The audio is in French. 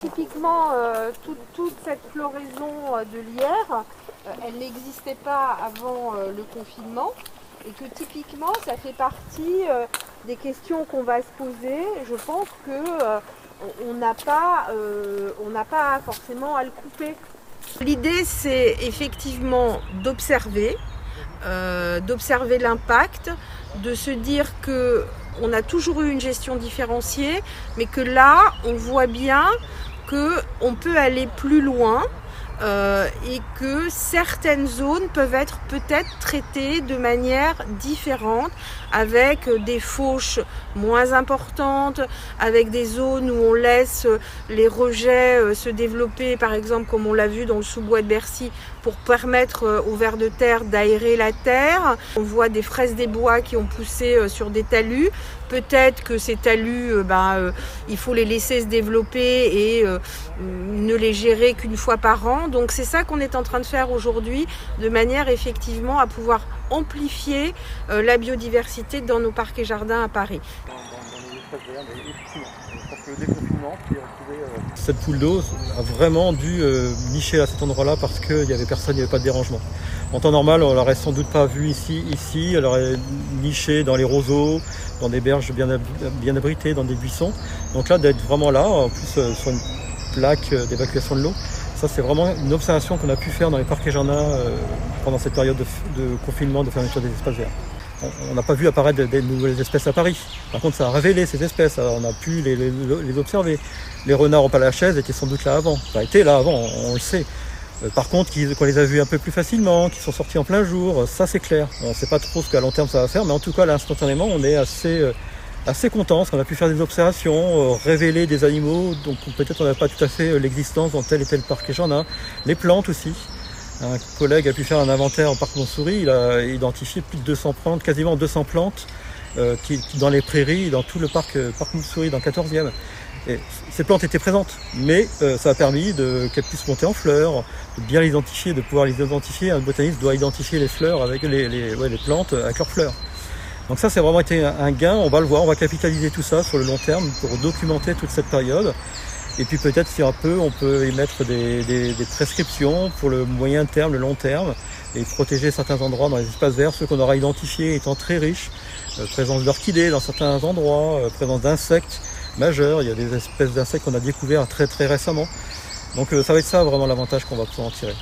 Typiquement, toute cette floraison de lierre, elle n'existait pas avant le confinement et que typiquement ça fait partie des questions qu'on va se poser. Je pense qu'on n'a pas forcément à le couper. L'idée c'est effectivement d'observer l'impact, de se dire qu'on a toujours eu une gestion différenciée, mais que là on voit bien qu'on peut aller plus loin et que certaines zones peuvent être peut-être traitées de manière différente, avec des fauches moins importantes, avec des zones où on laisse les rejets se développer, par exemple comme on l'a vu dans le sous-bois de Bercy, pour permettre aux vers de terre d'aérer la terre. On voit des fraises des bois qui ont poussé sur des talus. Peut-être que ces talus, il faut les laisser se développer et ne les gérer qu'une fois par an. Donc c'est ça qu'on est en train de faire aujourd'hui, de manière effectivement à pouvoir amplifier la biodiversité dans nos parcs et jardins à Paris. Cette poule d'eau a vraiment dû nicher à cet endroit-là parce qu'il n'y avait personne, il n'y avait pas de dérangement. En temps normal, on l'aurait sans doute pas vue ici, elle aurait niché dans les roseaux, dans des berges bien abritées, dans des buissons. Donc là, d'être vraiment là, en plus sur une plaque d'évacuation de l'eau, ça c'est vraiment une observation qu'on a pu faire dans les parcs et jardins pendant cette période de confinement, de fermeture des espaces verts. On n'a pas vu apparaître des nouvelles espèces à Paris. Par contre, ça a révélé ces espèces, on a pu les observer. Les renards au Père-Lachaise étaient sans doute là avant. Ça a été là avant, on le sait. Par contre, qu'on les a vus un peu plus facilement, qu'ils sont sortis en plein jour, ça c'est clair. On ne sait pas trop ce qu'à long terme ça va faire, mais en tout cas, là, instantanément, on est assez content parce qu'on a pu faire des observations, révéler des animaux, donc peut-être on n'avait pas tout à fait l'existence dans tel et tel parc et jardin. Les plantes aussi. Un collègue a pu faire un inventaire au parc Montsouris, il a identifié plus de 200 plantes, quasiment 200 plantes qui dans les prairies, dans tout le parc Montsouris, dans le 14e. Et ces plantes étaient présentes, mais ça a permis qu'elles puissent monter en fleurs, de bien les identifier, de pouvoir les identifier. Un botaniste doit identifier les fleurs avec les plantes avec leurs fleurs. Donc ça, c'est vraiment été un gain, on va le voir, on va capitaliser tout ça sur le long terme pour documenter toute cette période. Et puis peut-être si on peut émettre des prescriptions pour le moyen terme, le long terme, et protéger certains endroits dans les espaces verts, ceux qu'on aura identifiés étant très riches, présence d'orchidées dans certains endroits, présence d'insectes majeurs, il y a des espèces d'insectes qu'on a découverts très très récemment. Donc ça va être ça vraiment l'avantage qu'on va pouvoir en tirer.